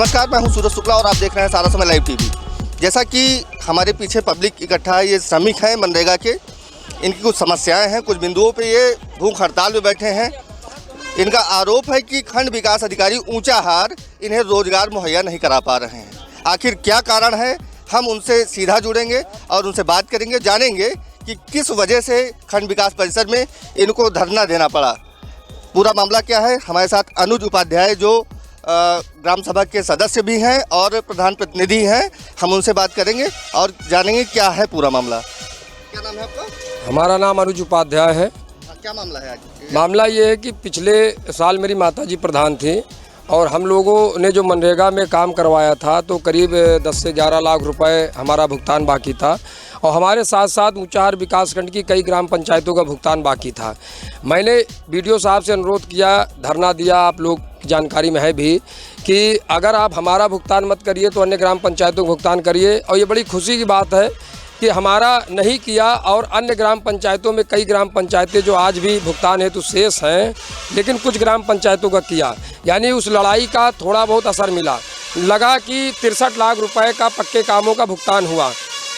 नमस्कार, मैं हूं सूरज शुक्ला और आप देख रहे हैं सारा समय लाइव टीवी। जैसा कि हमारे पीछे पब्लिक इकट्ठा है, ये श्रमिक हैं मनरेगा के। इनकी कुछ समस्याएं हैं, कुछ बिंदुओं पे ये भूख हड़ताल में बैठे हैं। इनका आरोप है कि खंड विकास अधिकारी ऊंचाहार इन्हें रोजगार मुहैया नहीं करा पा रहे हैं। आखिर क्या कारण है, हम उनसे सीधा जुड़ेंगे और उनसे बात करेंगे, जानेंगे कि किस वजह से खंड विकास परिषद में इनको धरना देना पड़ा। पूरा मामला क्या है। हमारे साथ अनुज उपाध्याय जो ग्राम सभा के सदस्य भी हैं और प्रधान प्रतिनिधि हैं, हम उनसे बात करेंगे और जानेंगे क्या है पूरा मामला। क्या नाम है आपका? हमारा नाम अनुज उपाध्याय है। क्या मामला है आज? मामला ये है कि पिछले साल मेरी माताजी प्रधान थी और हम लोगों ने जो मनरेगा में काम करवाया था तो करीब 10 से 11 लाख रुपए हमारा भुगतान बाकी था और हमारे साथ साथ ऊंचाहार विकासखंड की कई ग्राम पंचायतों का भुगतान बाकी था। मैंने बीडीओ साहब से अनुरोध किया, धरना दिया, आप लोग की जानकारी में है भी कि अगर आप हमारा भुगतान मत करिए तो अन्य ग्राम पंचायतों का भुगतान करिए। और ये बड़ी खुशी की बात है कि हमारा नहीं किया और अन्य ग्राम पंचायतों में कई ग्राम पंचायतें जो आज भी भुगतान हेतु शेष हैं, लेकिन कुछ ग्राम पंचायतों का किया। यानी उस लड़ाई का थोड़ा बहुत असर मिला। लगा कि 63 लाख रुपए का पक्के कामों का भुगतान हुआ।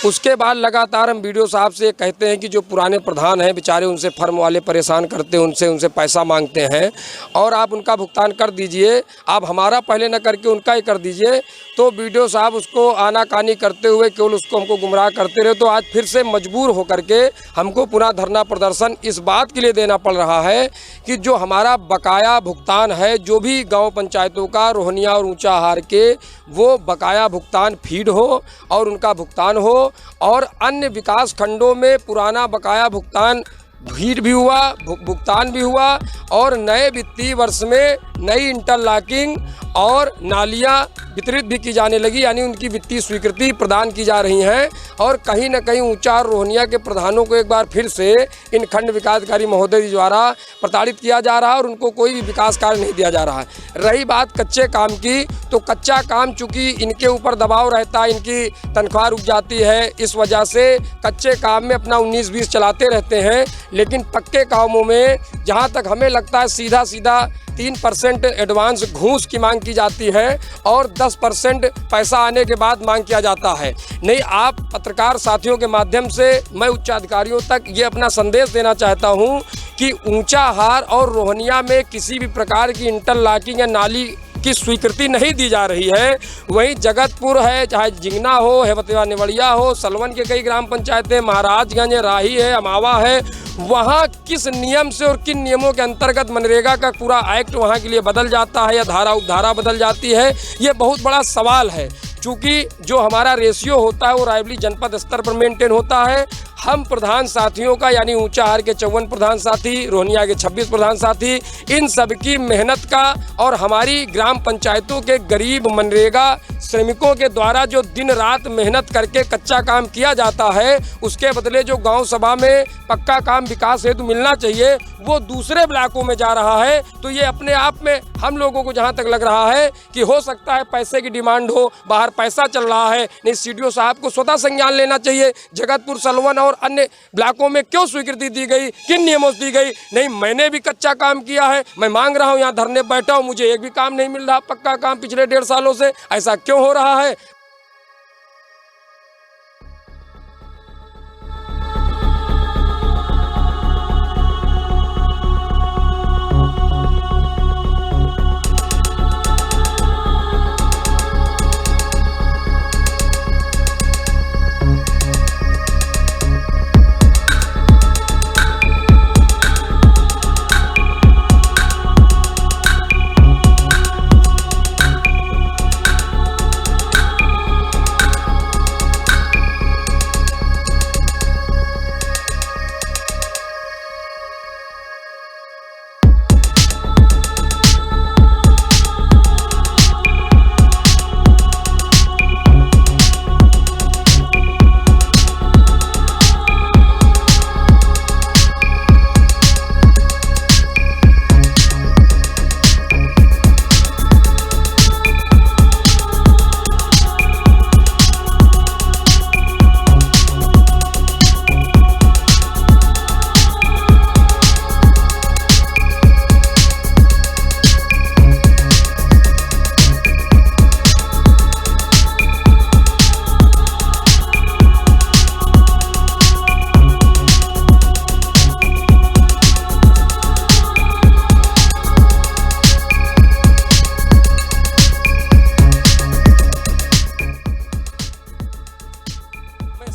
उसके बाद लगातार हम बीडीओ साहब से कहते हैं कि जो पुराने प्रधान हैं बेचारे, उनसे फर्म वाले परेशान करते हैं, उनसे पैसा मांगते हैं और आप उनका भुगतान कर दीजिए, आप हमारा पहले न करके उनका ही कर दीजिए। तो बीडीओ साहब उसको आनाकानी करते हुए केवल उसको हमको गुमराह करते रहे। तो आज फिर से मजबूर होकर के हमको पुनः धरना प्रदर्शन इस बात के लिए देना पड़ रहा है कि जो हमारा बकाया भुगतान है, जो भी गाँव पंचायतों का रोहनिया और ऊंचाहार के, वो बकाया भुगतान फीड हो और उनका भुगतान हो। और अन्य विकास खंडों में पुराना बकाया भुगतान भीड़ भी हुआ, भुगतान भी हुआ और नए वित्तीय वर्ष में नई इंटरलॉकिंग और नालियां वितरित भी की जाने लगी, यानी उनकी वित्तीय स्वीकृति प्रदान की जा रही हैं। और कहीं न कहीं ऊंचाहार रोहनिया के प्रधानों को एक बार फिर से इन खंड विकास अधिकारी महोदय द्वारा प्रताड़ित किया जा रहा है और उनको कोई भी विकास कार्य नहीं दिया जा रहा है। रही बात कच्चे काम की, तो कच्चा काम चूँकि इनके ऊपर दबाव रहता है, इनकी तनख्वाह रुक जाती है, इस वजह से कच्चे काम में अपना 19-20 चलाते रहते हैं। लेकिन पक्के कामों में जहाँ तक हमें लगता है सीधा 3% एडवांस घूस की मांग की जाती है और 10% पैसा आने के बाद मांग किया जाता है। नहीं, आप पत्रकार साथियों के माध्यम से मैं उच्च अधिकारियों तक ये अपना संदेश देना चाहता हूँ कि ऊंचाहार और रोहनिया में किसी भी प्रकार की इंटरलॉकिंग या नाली की स्वीकृति नहीं दी जा रही है। वहीं जगतपुर है, चाहे जिंगना हो, हेवतवा नेवड़िया हो, सलवन के कई ग्राम पंचायतें, महाराजगंज, राही है, अमावा है, वहाँ किस नियम से और किन नियमों के अंतर्गत मनरेगा का पूरा एक्ट वहाँ के लिए बदल जाता है या धारा उपधारा बदल जाती है, ये बहुत बड़ा सवाल है। चूँकि जो हमारा रेशियो होता है वो रायबली जनपद स्तर पर मेंटेन होता है। हम प्रधान साथियों का, यानी ऊंचाहार के 54 प्रधान साथी, रोहनिया के 26 प्रधान साथी, इन सबकी मेहनत का और हमारी ग्राम पंचायतों के गरीब मनरेगा श्रमिकों के द्वारा जो दिन रात मेहनत करके कच्चा काम किया जाता है, उसके बदले जो गांव सभा में पक्का काम विकास हेतु मिलना चाहिए वो दूसरे ब्लॉकों में जा रहा है। तो ये अपने आप में हम लोगों को जहां तक लग रहा है कि हो सकता है पैसे की डिमांड हो, बाहर पैसा चल रहा है। नहीं, सीडीओ साहब को स्वतः संज्ञान लेना चाहिए। जगतपुर, सलवन और अन्य ब्लॉकों में क्यों स्वीकृति दी गई, किन नियमों से दी गई? नहीं, मैंने भी कच्चा काम किया है, मैं मांग रहा हूँ, यहाँ धरने बैठा हूँ, मुझे एक भी काम नहीं मिल रहा पक्का काम पिछले 1.5 सालों से। ऐसा क्यों हो रहा है?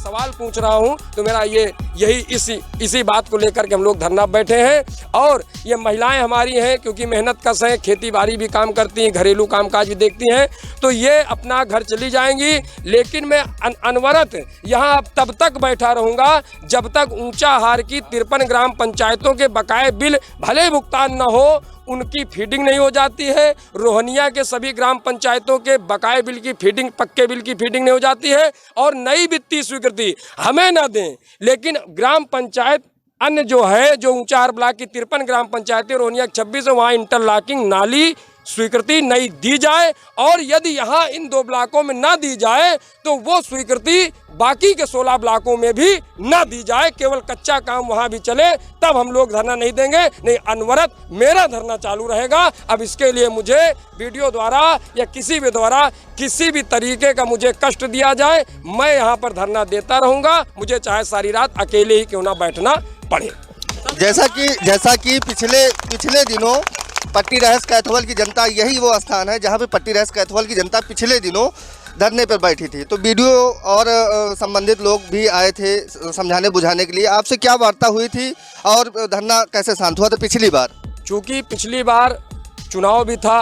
सवाल पूछ रहा हूं तो मेरा यही इसी बात को लेकर के हम लोग धरना बैठे हैं। और ये महिलाएं हमारी हैं, क्योंकि मेहनत कश हैं, खेती बाड़ी भी काम करती हैं, घरेलू कामकाज भी देखती हैं, तो ये अपना घर चली जाएंगी। लेकिन मैं अनवरत यहाँ तब तक बैठा रहूँगा जब तक ऊंचाहार की 53 ग्राम पंचायतों के बकाये बिल भले भुगतान न हो, उनकी फीडिंग नहीं हो जाती है। रोहनिया के सभी ग्राम पंचायतों के बकाये बिल की फीडिंग, पक्के बिल की फीडिंग नहीं हो जाती है। और नई वित्तीय स्वीकृति हमें ना दें, लेकिन ग्राम पंचायत अन्य जो है, जो ऊंचाहार ब्लॉक की 53 ग्राम पंचायतें, रोहनिया 26 है, वहाँ इंटरलॉकिंग नाली स्वीकृति नहीं दी जाए। और यदि यहाँ इन 2 ब्लॉकों में ना दी जाए तो वो स्वीकृति बाकी के 16 ब्लॉकों में भी ना दी जाए, केवल कच्चा काम वहाँ भी चले, तब हम लोग धरना नहीं देंगे। नहीं, अनवरत मेरा धरना चालू रहेगा। अब इसके लिए मुझे वीडियो द्वारा या किसी भी द्वारा किसी भी तरीके का मुझे कष्ट दिया जाए, मैं यहाँ पर धरना देता रहूँगा, मुझे चाहे सारी रात अकेले ही क्यों ना बैठना पड़े। जैसा कि पिछले दिनों पट्टी रहस कैथवल की जनता, यही वो स्थान है जहाँ पे पट्टी रहस कैथवल की जनता पिछले दिनों धरने पर बैठी थी, तो वीडियो और संबंधित लोग भी आए थे समझाने बुझाने के लिए। आपसे क्या वार्ता हुई थी और धरना कैसे शांत हुआ था पिछली बार? चूँकि पिछली बार चुनाव भी था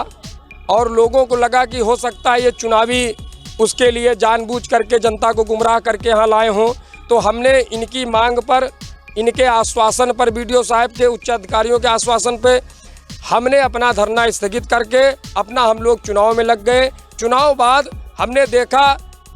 और लोगों को लगा कि हो सकता है ये चुनावी उसके लिए जानबूझ करके जनता को गुमराह करके यहाँ लाए हों, तो हमने इनकी मांग पर, इनके आश्वासन पर, बीडीओ साहब के उच्च अधिकारियों के आश्वासन पे हमने अपना धरना स्थगित करके अपना हम लोग चुनाव में लग गए। चुनाव बाद हमने देखा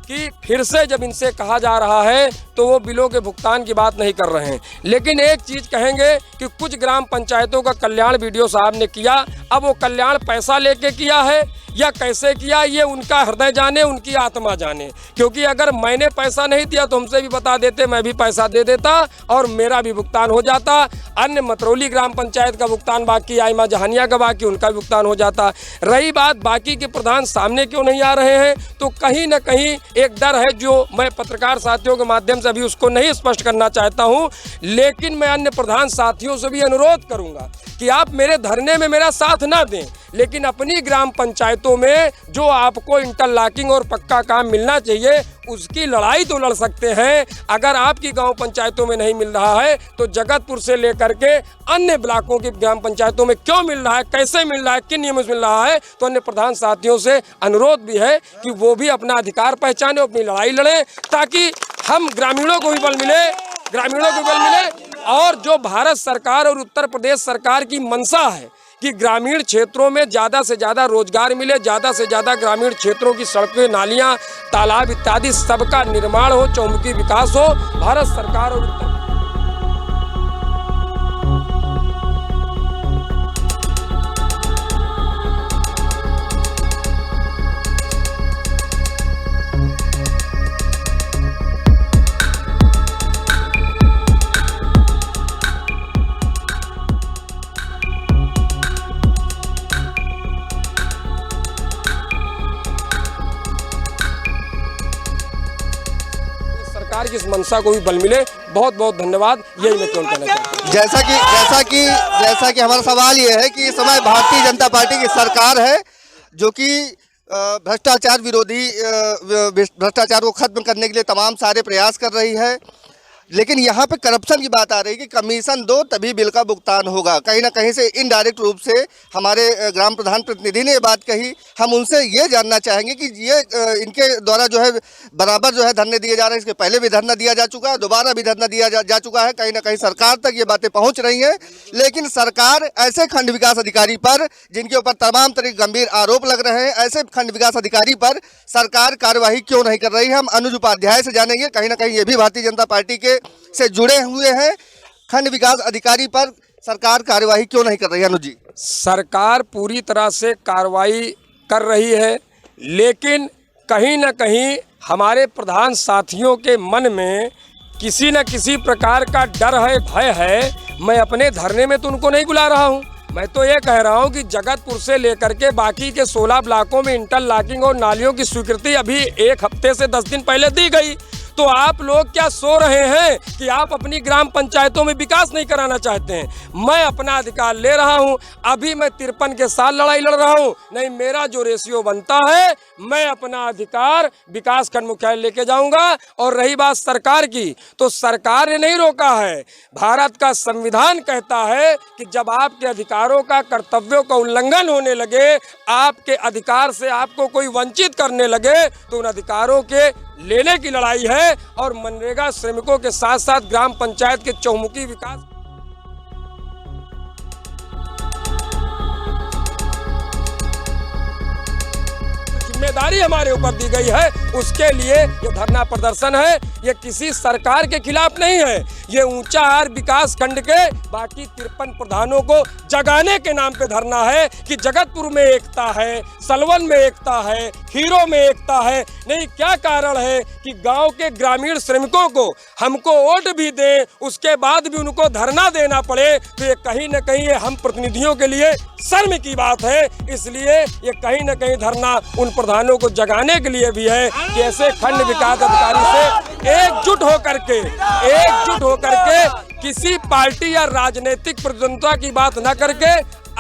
कि फिर से जब इनसे कहा जा रहा है तो वो बिलों के भुगतान की बात नहीं कर रहे हैं। लेकिन एक चीज़ कहेंगे कि कुछ ग्राम पंचायतों का कल्याण बीडीओ साहब ने किया। अब वो कल्याण पैसा लेके किया है या कैसे किया, ये उनका हृदय जाने, उनकी आत्मा जाने। क्योंकि अगर मैंने पैसा नहीं दिया तो हमसे भी बता देते, मैं भी पैसा दे देता और मेरा भी भुगतान हो जाता। अन्य मतरौली ग्राम पंचायत का भुगतान बाकी, आइमा जहानिया का बाकी, उनका भी भुगतान हो जाता। रही बात बाकी के प्रधान सामने क्यों नहीं आ रहे हैं, तो कहीं ना कहीं एक डर है जो मैं पत्रकार साथियों के माध्यम से अभी उसको नहीं स्पष्ट करना चाहता हूं। लेकिन मैं अन्य प्रधान साथियों से भी अनुरोध करूंगा कि आप मेरे धरने में मेरा साथ ना दें, लेकिन अपनी ग्राम पंचायतों में जो आपको इंटरलॉकिंग और पक्का काम मिलना चाहिए उसकी लड़ाई तो लड़ सकते हैं। अगर आपकी गांव पंचायतों में नहीं मिल रहा है तो जगतपुर से लेकर के अन्य ब्लॉकों की ग्राम पंचायतों में क्यों मिल रहा है, कैसे मिल रहा है, किन नियमों से मिल रहा है। तो अन्य प्रधान साथियों से अनुरोध भी है कि वो भी अपना अधिकार पहचाने, अपनी लड़ाई लड़ें, ताकि हम ग्रामीणों को भी बल मिले। और जो भारत सरकार और उत्तर प्रदेश सरकार की मंशा है कि ग्रामीण क्षेत्रों में ज़्यादा से ज़्यादा रोजगार मिले, ज़्यादा से ज़्यादा ग्रामीण क्षेत्रों की सड़कें, नालियाँ, तालाब इत्यादि सबका निर्माण हो, चौमुखी विकास हो, भारत सरकार और उत्तर सरकार की इस मंशा को भी बल मिले। बहुत बहुत धन्यवाद, यही मैं केवल कहना चाहता हूँ। जैसा कि हमारा सवाल ये है कि इस समय भारतीय जनता पार्टी की सरकार है जो कि भ्रष्टाचार विरोधी, भ्रष्टाचार को खत्म करने के लिए तमाम सारे प्रयास कर रही है, लेकिन यहाँ पे करप्शन की बात आ रही है कि कमीशन दो तभी बिल का भुगतान होगा। कहीं ना कहीं से इनडायरेक्ट रूप से हमारे ग्राम प्रधान प्रतिनिधि ने ये बात कही। हम उनसे ये जानना चाहेंगे कि ये इनके द्वारा जो है बराबर जो है धरने दिए जा रहे हैं, इसके पहले भी धरना दिया जा चुका है, दोबारा भी धरना दिया जा चुका है। कहीं ना कहीं सरकार तक ये बातें पहुँच रही हैं, लेकिन सरकार ऐसे खंड विकास अधिकारी पर जिनके ऊपर तमाम तरह के गंभीर आरोप लग रहे हैं, ऐसे खंड विकास अधिकारी पर सरकार कार्यवाही क्यों नहीं कर रही है। हम अनुज उपाध्याय से जानेंगे। कहीं ना कहीं ये भी भारतीय जनता पार्टी के से जुड़े हुए हैं। खंड विकास अधिकारी पर सरकार कार्यवाही क्यों नहीं कर रही है? अनुज जी, सरकार पूरी तरह से कार्रवाई कर रही है, लेकिन कहीं न कहीं हमारे प्रधान साथियों के मन में किसी न किसी प्रकार का डर है, भय है। मैं अपने धरने में तो उनको नहीं बुला रहा हूँ, मैं तो ये कह रहा हूँ कि जगतपुर से लेकर के बाकी के 16 ब्लॉकों में इंटरलॉकिंग और नालियों की स्वीकृति अभी 1 हफ्ते से 10 दिन पहले दी गई। तो आप लोग क्या सो रहे हैं कि आप अपनी ग्राम पंचायतों में विकास नहीं कराना चाहते हैं? मैं अपना अधिकार ले रहा हूं, अभी मैं 53 के साथ लड़ाई लड़ रहा हूं। नहीं, मेरा जो रेशियो बनता है मैं अपना अधिकार विकास खंड मुख्यालय लेके जाऊंगा। और रही बात सरकार की, तो सरकार ने नहीं रोका है। भारत का संविधान कहता है कि जब आपके अधिकारों का, कर्तव्यों का उल्लंघन होने लगे, आपके अधिकार से आपको कोई वंचित करने लगे, तो उन अधिकारों के लेने की लड़ाई है। और मनरेगा श्रमिकों के साथ साथ ग्राम पंचायत के चहुमुखी विकास जिम्मेदारी हमारे ऊपर दी गई है, उसके लिए ये धरना प्रदर्शन है। ये किसी सरकार के खिलाफ नहीं है, ये ऊंचाहार विकास खंड के बाकी 53 प्रधानों को जगाने के नाम पे धरना है कि जगतपुर में एकता है, सलवन में एकता है, हीरो में एकता है। नहीं, क्या कारण है कि गांव के ग्रामीण श्रमिकों को हमको वोट भी दें, उसके बाद भी उनको धरना देना पड़े, तो ये कहीं न कहीं ये हम प्रतिनिधियों के लिए शर्म की बात है। इसलिए ये कहीं न कहीं धरना उन प्रधानों को जगाने के लिए भी है कि ऐसे खंड विकास अधिकारी से एकजुट होकर के किसी पार्टी या राजनीतिक प्रतिद्वंद्विता की बात न करके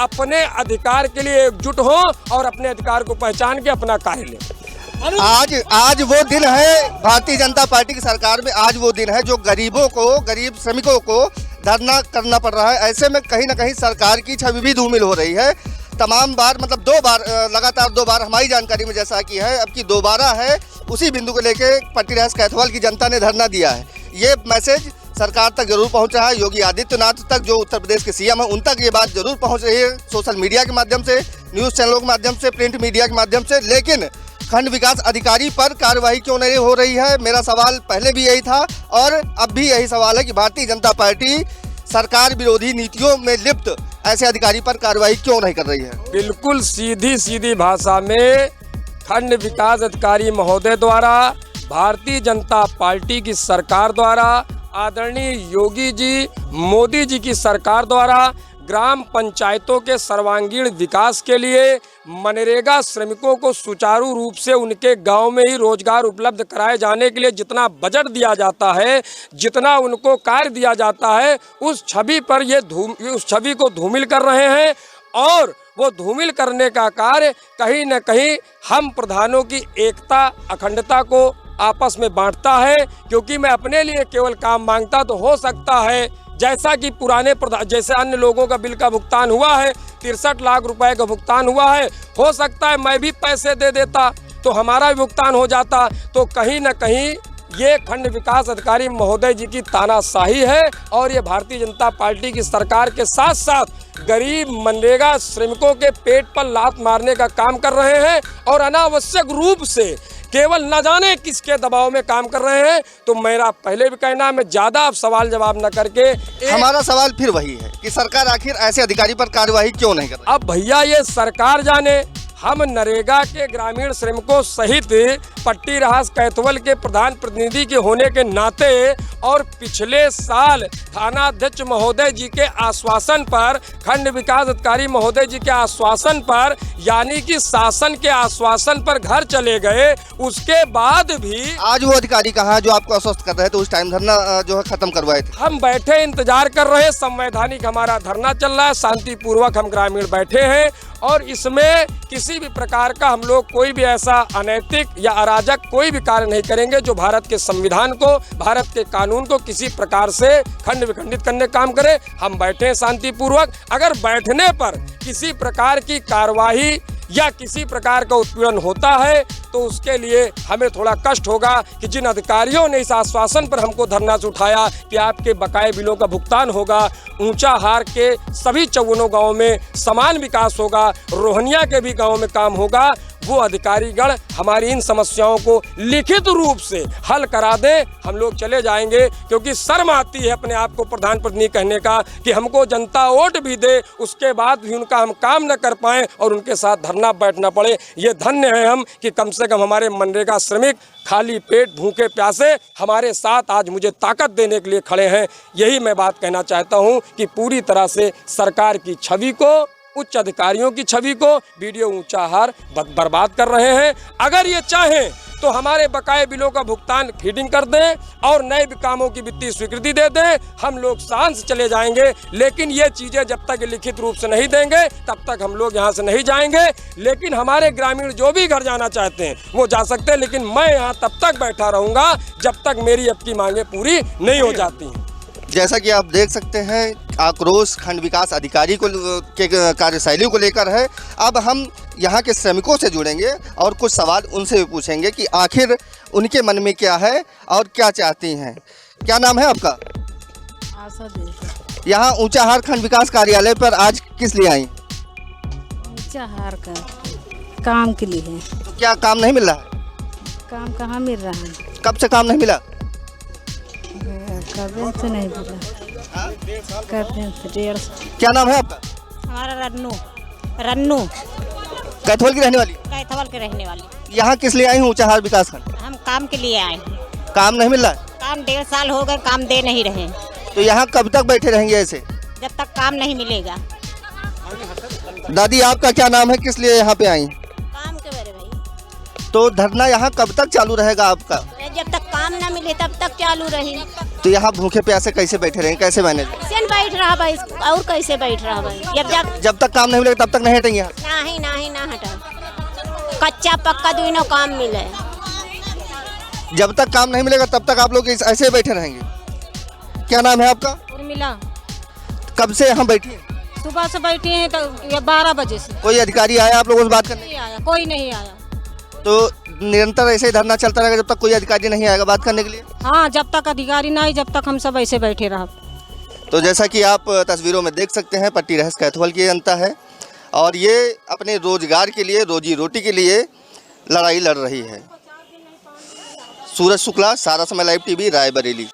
अपने अधिकार के लिए एकजुट हो और अपने अधिकार को पहचान के अपना कार्य लें। आज वो दिन है, भारतीय जनता पार्टी की सरकार में आज वो दिन है जो गरीबों को, गरीब श्रमिकों को धरना करना पड़ रहा है। ऐसे में कहीं ना कहीं सरकार की छवि भी धूमिल हो रही है। तमाम बार, मतलब 2 बार, लगातार 2 बार हमारी जानकारी में जैसा कि है, अब की दोबारा है, उसी बिंदु को लेके पट्टी राज कैथवाल की जनता ने धरना दिया है। ये मैसेज सरकार तक जरूर पहुंच रहा है, योगी आदित्यनाथ तक, जो उत्तर प्रदेश के सीएम हैं, उन तक ये बात जरूर पहुंच रही है, सोशल मीडिया के माध्यम से, न्यूज़ चैनलों के माध्यम से, प्रिंट मीडिया के माध्यम से। लेकिन खंड विकास अधिकारी पर कार्रवाई क्यों नहीं हो रही है? मेरा सवाल पहले भी यही था और अब भी यही सवाल है कि भारतीय जनता पार्टी सरकार विरोधी नीतियों में लिप्त ऐसे अधिकारी पर कार्रवाई क्यों नहीं कर रही है? बिल्कुल सीधी भाषा में खंड विकास अधिकारी महोदय द्वारा, भारतीय जनता पार्टी की सरकार द्वारा, आदरणीय योगी जी, मोदी जी की सरकार द्वारा ग्राम पंचायतों के सर्वांगीण विकास के लिए मनरेगा श्रमिकों को सुचारू रूप से उनके गांव में ही रोजगार उपलब्ध कराए जाने के लिए जितना बजट दिया जाता है, जितना उनको कार्य दिया जाता है, उस छवि पर उस छवि को धूमिल कर रहे हैं। और वो धूमिल करने का कार्य कहीं न कहीं हम प्रधानों की एकता, अखंडता को आपस में बांटता है। क्योंकि मैं अपने लिए केवल काम मांगता तो हो सकता है जैसा कि पुराने जैसे अन्य लोगों का बिल का भुगतान हुआ है, 63 लाख रुपए का भुगतान हुआ है, हो सकता है मैं भी पैसे दे देता तो हमारा भी भुगतान हो जाता। तो कहीं न कहीं ये खंड विकास अधिकारी महोदय जी की तानाशाही है और ये भारतीय जनता पार्टी की सरकार के साथ साथ गरीब मनरेगा श्रमिकों के पेट पर लात मारने का काम कर रहे हैं और अनावश्यक रूप से केवल न जाने किसके दबाव में काम कर रहे हैं। तो मेरा पहले भी कहना है, मैं ज़्यादा अब सवाल जवाब न करके हमारा सवाल फिर वही है कि सरकार आखिर ऐसे अधिकारी पर कार्रवाई क्यों नहीं कर रही? अब भैया ये सरकार जाने। हम नरेगा के ग्रामीण श्रमिकों सहित पट्टी राज कैथवल के प्रधान प्रतिनिधि के होने के नाते और पिछले साल थानाध्यक्ष महोदय जी के आश्वासन पर, खंड विकास अधिकारी महोदय जी के आश्वासन पर, यानी कि शासन के आश्वासन पर घर चले गए। उसके बाद भी आज वो अधिकारी कहाँ है जो आपको आश्वस्त कर रहे थे? उस टाइम धरना जो है खत्म करवाए थे। हम बैठे इंतजार कर रहे हैं, संवैधानिक हमारा धरना चल रहा है, शांतिपूर्वक हम ग्रामीण बैठे हैं और इसमें किसी भी प्रकार का हम लोग कोई भी ऐसा अनैतिक या अराजक कोई भी कार्य नहीं करेंगे जो भारत के संविधान को, भारत के कानून को किसी प्रकार से खंड विखंडित करने का काम करे। हम बैठे हैं शांतिपूर्वक। अगर बैठने पर किसी प्रकार की कार्यवाही या किसी प्रकार का उत्पीड़न होता है तो उसके लिए हमें थोड़ा कष्ट होगा कि जिन अधिकारियों ने इस आश्वासन पर हमको धरना से उठाया कि आपके बकाये बिलों का भुगतान होगा, ऊंचाहार के सभी 54 गाँव में समान विकास होगा, रोहनिया के भी गाँव में काम होगा, वो अधिकारीगण हमारी इन समस्याओं को लिखित रूप से हल करा दें, हम लोग चले जाएंगे। क्योंकि शर्म आती है अपने आप को प्रधान प्रतिनिधि कहने का कि हमको जनता वोट भी दे, उसके बाद भी उनका हम काम न कर पाएं और उनके साथ धरना बैठना पड़े। ये धन्य है हम कि कम से कम हमारे मनरेगा श्रमिक खाली पेट भूखे प्यासे हमारे साथ आज मुझे ताकत देने के लिए खड़े हैं। यही मैं बात कहना चाहता हूँ कि पूरी तरह से सरकार की छवि को उच्च अधिकारियों की छवि को वीडियो ऊंचा हार बर्बाद कर रहे हैं। अगर ये चाहें तो हमारे बकाये बिलों का भुगतान फीडिंग कर दें और नए कामों की वित्तीय स्वीकृति दे दें, हम लोग शान से चले जाएंगे। लेकिन ये चीज़ें जब तक लिखित रूप से नहीं देंगे तब तक हम लोग यहाँ से नहीं जाएंगे। लेकिन हमारे ग्रामीण जो भी घर जाना चाहते हैं वो जा सकते हैं, लेकिन मैं यहाँ तब तक बैठा रहूँगा जब तक मेरी अब की मांगें पूरी नहीं हो जाती। जैसा कि आप देख सकते हैं आक्रोश खंड विकास अधिकारी को के कार्यशैली को लेकर है। अब हम यहाँ के श्रमिकों से जुड़ेंगे और कुछ सवाल उनसे भी पूछेंगे कि आखिर उनके मन में क्या है और क्या चाहती हैं। क्या नाम है आपका? आशा देवी। यहाँ ऊंचाहार खंड विकास कार्यालय पर आज किस लिए आई? ऊंचाहार का काम के लिए है। तो क्या काम नहीं मिल रहा है? काम कहाँ मिल रहा है? कब से काम नहीं मिला? कब से नहीं मिला, कब से 1.5 क्या नाम है आपका? हमारा रन्नू कैथोल की रहने वाली? कैथवल के रहने वाली। यहाँ किस लिए आई हूँ ऊंचाहार विकास खंड? हम काम के लिए आए हैं। काम नहीं मिल रहा है? काम 1.5 साल हो गए, काम दे नहीं रहे। तो यहाँ कब तक बैठे रहेंगे ऐसे? जब तक काम नहीं मिलेगा। दादी आपका क्या नाम है, किस लिए यहाँ पे आई? काम के बारे भाई। तो धरना यहाँ कब तक चालू रहेगा आपका? जब तक काम ना मिले तब तक चालू रही। तो यहाँ भूखे प्यासे कैसे बैठे रहेंगे, कैसे मैनेज? कैसे बैठ रहा भाई, और कैसे बैठ रहा भाई? जब तक काम नहीं मिलेगा तब तक नहीं हटेंगे यहाँ? ना हटा। कच्चा पक्का दोनों काम मिले। जब तक काम नहीं मिलेगा तब तक आप लोग ऐसे ही बैठे रहेंगे। क्या नाम है आपका? उर्मिला। कब से यहाँ बैठी हैं? सुबह से बैठी हैं तो 12 बजे से। कोई अधिकारी आया आप लोगों से बात करने? नहीं आया, कोई नहीं आया। तो निरंतर ऐसे ही धरना चलता रहेगा जब तक कोई अधिकारी नहीं आएगा बात करने के लिए? हाँ, जब तक अधिकारी ना आए जब तक हम सब ऐसे बैठे रहा। तो जैसा कि आप तस्वीरों में देख सकते हैं पट्टी रहस कैथवल की जनता है और ये अपने रोजगार के लिए, रोजी रोटी के लिए लड़ाई लड़ रही है। सूरज शुक्ला, सारा समय लाइव टीवी, रायबरेली।